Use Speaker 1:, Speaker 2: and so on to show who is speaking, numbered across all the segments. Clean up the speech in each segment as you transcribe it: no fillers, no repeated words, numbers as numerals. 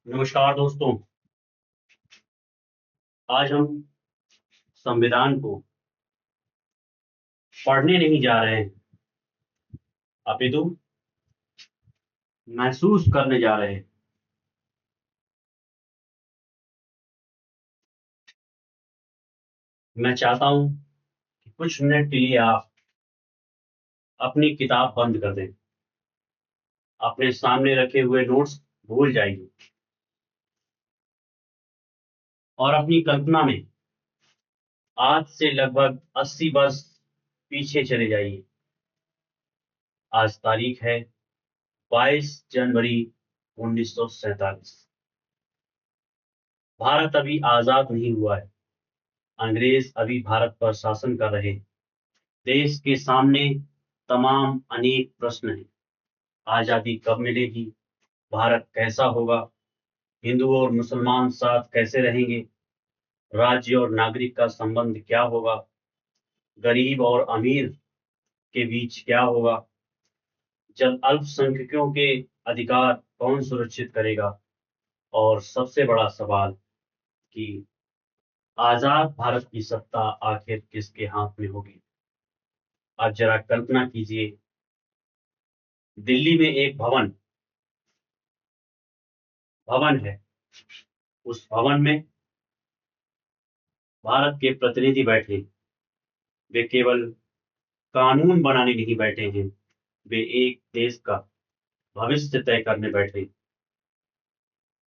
Speaker 1: नमस्कार दोस्तों। आज हम संविधान को पढ़ने नहीं जा रहे हैं, अपितु महसूस करने जा रहे हैं। मैं चाहता हूं कि कुछ मिनट के लिए आप अपनी किताब बंद कर दें, अपने सामने रखे हुए नोट्स भूल जाइए और अपनी कल्पना में आज से लगभग 80 वर्ष पीछे चले जाइए। आज तारीख है 22 जनवरी 1947। भारत अभी आजाद नहीं हुआ है। अंग्रेज अभी भारत पर शासन कर रहे हैं। देश के सामने तमाम अनेक प्रश्न हैं। आजादी कब मिलेगी? भारत कैसा होगा? हिंदू और मुसलमान साथ कैसे रहेंगे? राज्य और नागरिक का संबंध क्या होगा? गरीब और अमीर के बीच क्या होगा? जब अल्पसंख्यकों के अधिकार कौन सुरक्षित करेगा? और सबसे बड़ा सवाल कि आजाद भारत की सत्ता आखिर किसके हाथ में होगी? आप जरा कल्पना कीजिए, दिल्ली में एक भवन है। उस भवन में भारत के प्रतिनिधि बैठे। वे केवल कानून बनाने नहीं बैठे हैं, वे एक देश का भविष्य तय करने बैठे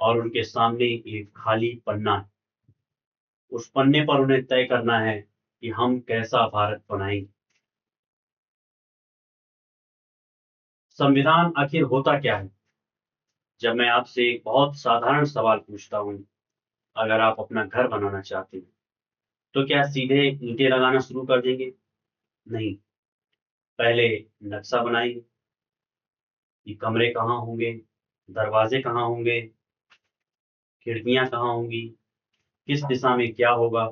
Speaker 1: और उनके सामने एक खाली पन्ना है। उस पन्ने पर उन्हें तय करना है कि हम कैसा भारत बनाएंगे। संविधान आखिर होता क्या है? जब मैं आपसे एक बहुत साधारण सवाल पूछता हूं, अगर आप अपना घर बनाना चाहते हैं तो क्या सीधे ईंटें लगाना शुरू कर देंगे? नहीं, पहले नक्शा बनाएंगे कि कमरे कहाँ होंगे, दरवाजे कहाँ होंगे, खिड़कियां कहाँ होंगी, किस दिशा में क्या होगा।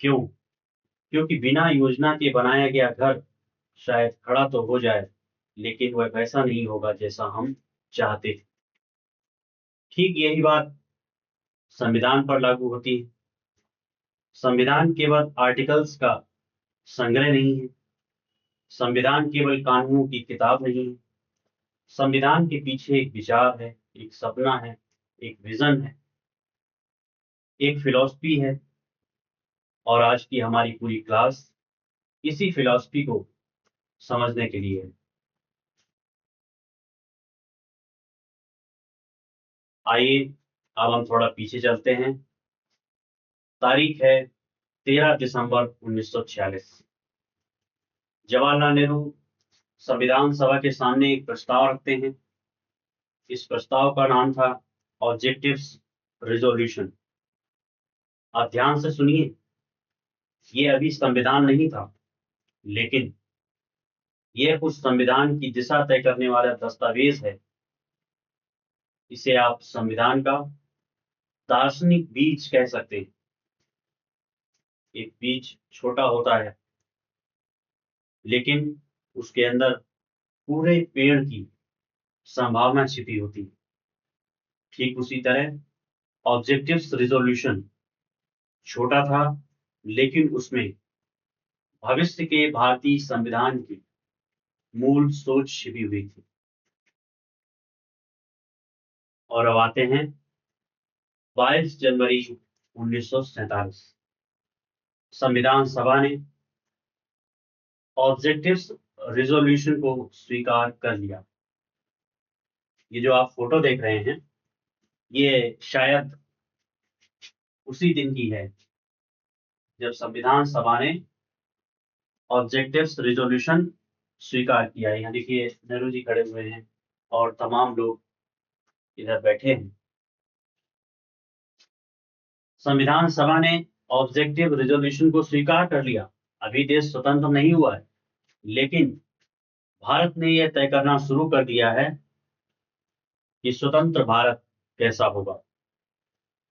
Speaker 1: क्यों? क्योंकि बिना योजना के बनाया गया घर शायद खड़ा तो हो जाए, लेकिन वह वैसा नहीं होगा जैसा हम चाहते थे। ठीक यही बात संविधान पर लागू होती है। संविधान केवल आर्टिकल्स का संग्रह नहीं है। संविधान केवल कानूनों की किताब नहीं है। संविधान के पीछे एक विचार है, एक सपना है, एक विजन है, एक फिलॉसफी है। और आज की हमारी पूरी क्लास इसी फिलॉसफी को समझने के लिए है। आइए अब हम थोड़ा पीछे चलते हैं। तारीख है 13 दिसंबर 1946। जवाहरलाल नेहरू संविधान सभा के सामने एक प्रस्ताव रखते हैं। इस प्रस्ताव का नाम था ऑब्जेक्टिव्स रिजोल्यूशन। आप ध्यान से सुनिए, ये अभी संविधान नहीं था, लेकिन यह उस संविधान की दिशा तय करने वाला दस्तावेज है। इसे आप संविधान का दार्शनिक बीज कह सकते हैं। एक बीज छोटा होता है, लेकिन उसके अंदर पूरे पेड़ की संभावना छिपी होती है। ठीक उसी तरह ऑब्जेक्टिव्स रिजोल्यूशन छोटा था, लेकिन उसमें भविष्य के भारतीय संविधान की मूल सोच छिपी हुई थी। और अब आते हैं 22 जनवरी 1947। संविधान सभा ने ऑब्जेक्टिव्स रिजोल्यूशन को स्वीकार कर लिया। ये जो आप फोटो देख रहे हैं, ये शायद उसी दिन की है जब संविधान सभा ने ऑब्जेक्टिव्स रिजोल्यूशन स्वीकार किया है। यहाँ देखिए नेहरू जी खड़े हुए हैं और तमाम लोग इधर बैठे हैं। संविधान सभा ने ऑब्जेक्टिव रिजोल्यूशन को स्वीकार कर लिया। अभी देश स्वतंत्र नहीं हुआ है, लेकिन भारत ने यह तय करना शुरू कर दिया है कि स्वतंत्र भारत कैसा होगा।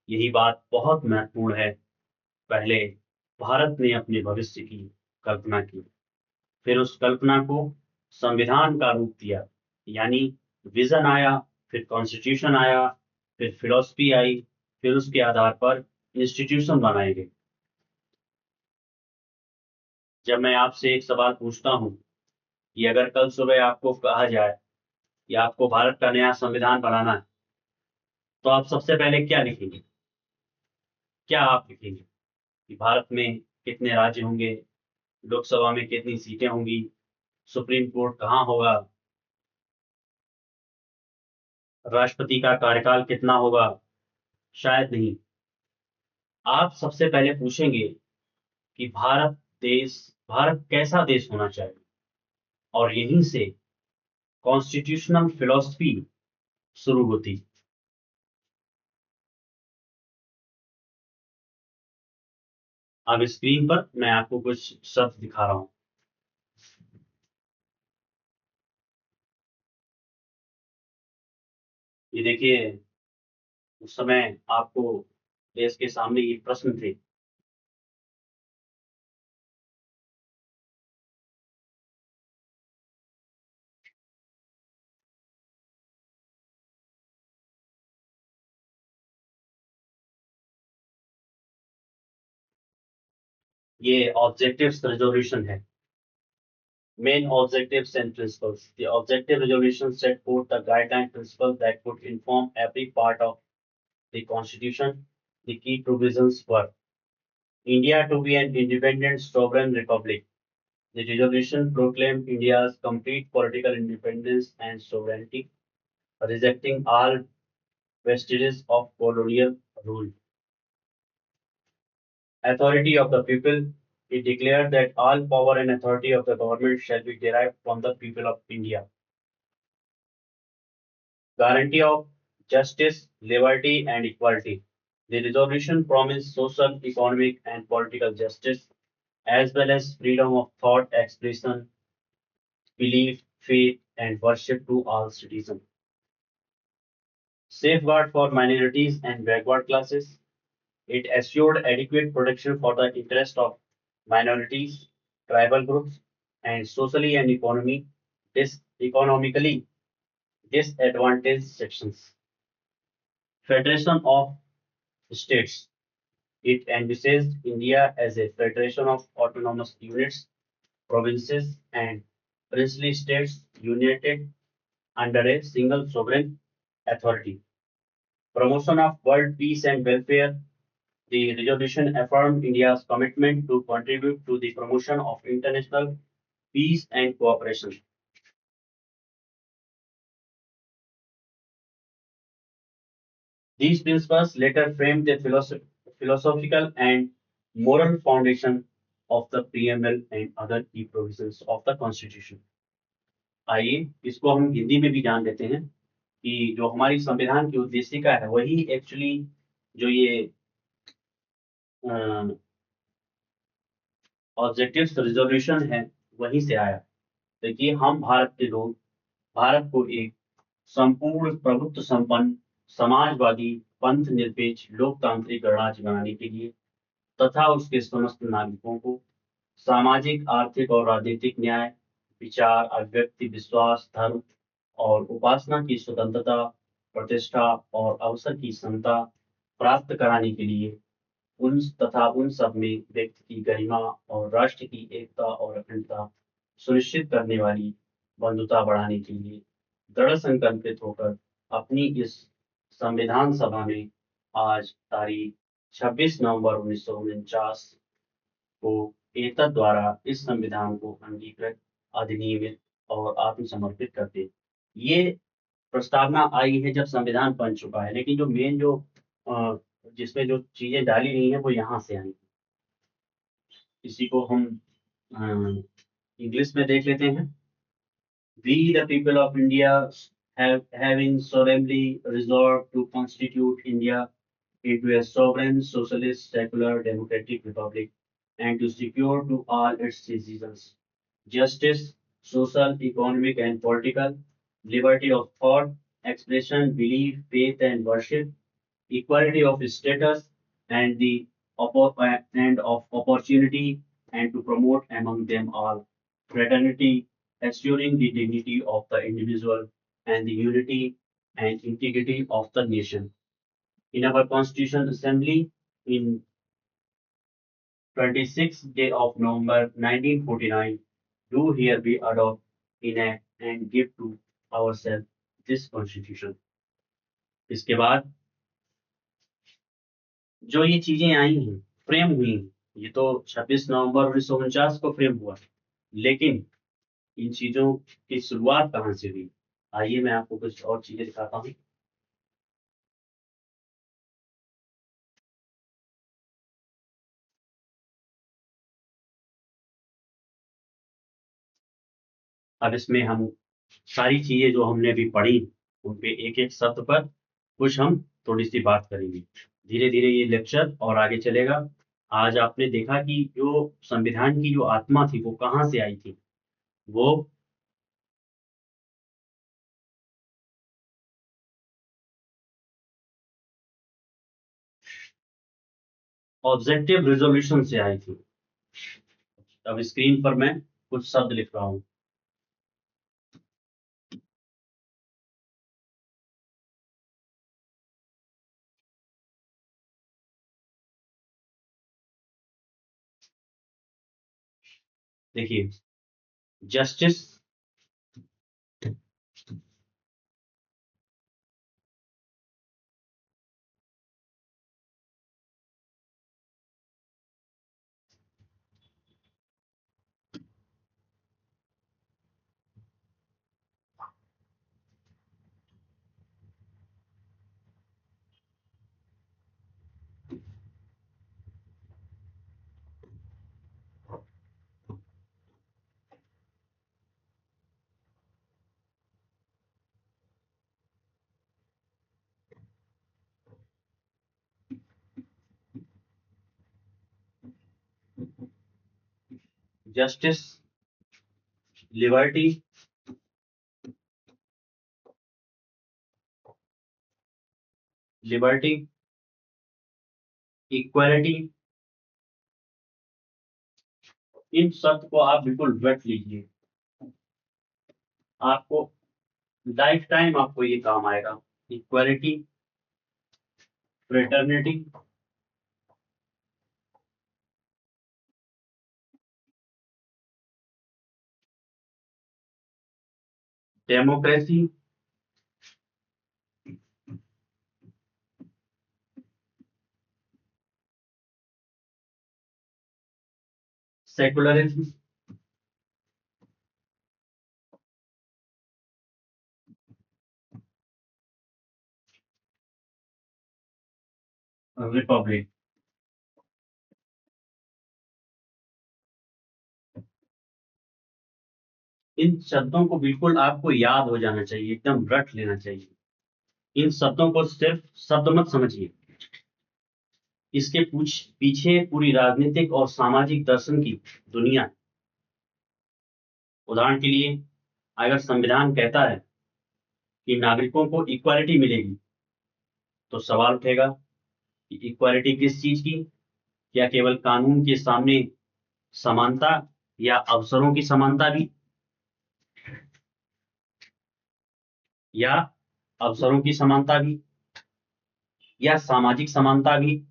Speaker 1: यही बात बहुत महत्वपूर्ण है। पहले भारत ने अपने भविष्य की कल्पना की, फिर उस कल्पना को संविधान का रूप दिया, यानी विजन आया, फिर कॉन्स्टिट्यूशन आया, फिर फिलोसफी आई, फिर उसके आधार पर इंस्टीट्यूशन बनाए गए। जब मैं आपसे एक सवाल पूछता हूँ कि अगर कल सुबह आपको कहा जाए कि आपको भारत का नया संविधान बनाना है, तो आप सबसे पहले क्या लिखेंगे? क्या आप लिखेंगे कि भारत में कितने राज्य होंगे, लोकसभा में कितनी सीटें होंगी, सुप्रीम कोर्ट कहाँ होगा, राष्ट्रपति का कार्यकाल कितना होगा? शायद नहीं। आप सबसे पहले पूछेंगे कि भारत कैसा देश होना चाहिए, और यहीं से कॉन्स्टिट्यूशनल फिलोसफी शुरू होती। अब स्क्रीन पर मैं आपको कुछ शब्द दिखा रहा हूं। ये देखिए, उस समय आपको देश के सामने ये प्रश्न थे। ये ऑब्जेक्टिव्स रेजोल्यूशन है। Main objectives and principles. The objective resolution set forth the guideline principles that would inform every part of the Constitution. The key provisions were India to be an independent sovereign republic. The resolution proclaimed India's complete political independence and sovereignty, rejecting all vestiges of colonial rule. Authority of the people. It declared that all power and authority of the government shall be derived from the people of India. Guarantee of justice, liberty, and equality. The resolution promised social, economic, and political justice, as well as freedom of thought, expression, belief, faith, and worship to all citizens. Safeguard for minorities and backward classes. It assured adequate protection for the interest of minorities, tribal groups, and socially and economically disadvantaged sections. Federation of states. It envisages India as a federation of autonomous units, provinces, and princely states united under a single sovereign authority. Promotion of world peace and welfare. The resolution affirmed India's commitment to contribute to the promotion of international peace and cooperation. These principles later framed the philosophical and moral foundation of the preamble and other key provisions of the Constitution. आइए इसको हम हिंदी में भी जान लेते हैं कि जो हमारी संविधान की उद्देशिका है वही एक्चुअली जो ये ऑब्जेक्टिव्स रिजोल्यूशन है वहीं से आया। देखिए, हम भारत के लोग भारत को एक संपूर्ण प्रभुत्व संपन्न समाजवादी पंथ निरपेक्ष लोकतांत्रिक गणराज्य बनाने के लिए तथा उसके समस्त नागरिकों को सामाजिक, आर्थिक और राजनीतिक न्याय, विचार, अभिव्यक्ति, विश्वास, धर्म और उपासना की स्वतंत्रता, प्रतिष्ठा और अवसर की समता प्राप्त कराने के लिए उन सब में व्यक्ति की गरिमा और राष्ट्र की एकता और अखंडता सुनिश्चित करने वाली बंधुता बढ़ाने के लिए दृढ़ संकल्पित होकर अपनी इस संविधान सभा में आज तारीख 26 नवंबर 1949 को एतद द्वारा इस संविधान को अंगीकृत, अधिनियमित और आत्मसमर्पित करते। ये प्रस्तावना आई है जब संविधान बन चुका है, लेकिन जो मेन जो जिसमें जो चीजें डाली गई हैं वो यहाँ से आई। इसी को हम इंग्लिश में देख लेते हैं। We the people of India having solemnly resolved to constitute India into a sovereign, socialist, secular, democratic republic, and to secure to all its citizens justice, social, economic, and political, liberty of thought, expression, belief, faith, and worship, equality of status, and and of opportunity, and to promote among them all fraternity, assuring the dignity of the individual and the unity and integrity of the nation. in our Constitutional Assembly in 26th day of November 1949, do hereby adopt, enact and give to ourselves this Constitution. इसके बाद जो ये चीजें आई हैं, frame हुई हैं, ये तो 26 नवंबर 1949 को फ्रेम हुआ, लेकिन इन चीजों की शुरुआत कहाँ से हुई? आइए मैं आपको कुछ और चीजें दिखाता हूँ। अब इसमें हम सारी चीजें जो हमने अभी पढ़ी, उन पे एक एक शब्द पर कुछ हम थोड़ी सी बात करेंगे। धीरे धीरे ये लेक्चर और आगे चलेगा। आज आपने देखा कि जो संविधान की जो आत्मा थी वो कहाँ से आई थी? वो ऑब्जेक्टिव रिजोल्यूशन से आई थी। अब स्क्रीन पर मैं कुछ शब्द लिख रहा हूँ। देखिए, justice, justice, liberty, liberty, equality, इन शब्द को आप बिल्कुल रट लीजिए। आपको लाइफ टाइम आपको ये काम आएगा। Equality, fraternity, democracy, secularism, republic. इन शब्दों को बिल्कुल आपको याद हो जाना चाहिए, एकदम रट लेना चाहिए। इन शब्दों को सिर्फ शब्द मत समझिए, इसके पीछे पूरी राजनीतिक और सामाजिक दर्शन की दुनिया है। उदाहरण के लिए, अगर संविधान कहता है कि नागरिकों को इक्वालिटी मिलेगी, तो सवाल उठेगा कि इक्वालिटी किस चीज की? क्या केवल कानून के सामने समानता, या अवसरों की समानता भी, या अवसरों की समानता भी, या सामाजिक समानता भी?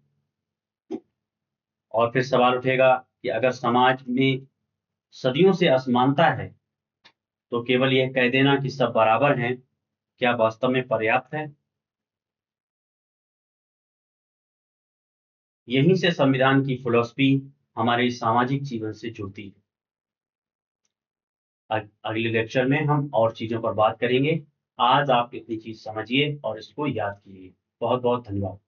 Speaker 1: और फिर सवाल उठेगा कि अगर समाज में सदियों से असमानता है, तो केवल यह कह देना कि सब बराबर हैं, क्या वास्तव में पर्याप्त है? यहीं से संविधान की फिलॉसफी हमारे सामाजिक जीवन से जुड़ती है। अगले लेक्चर में हम और चीजों पर बात करेंगे। आज आप इतनी चीज समझिए और इसको याद कीजिए। बहुत बहुत धन्यवाद।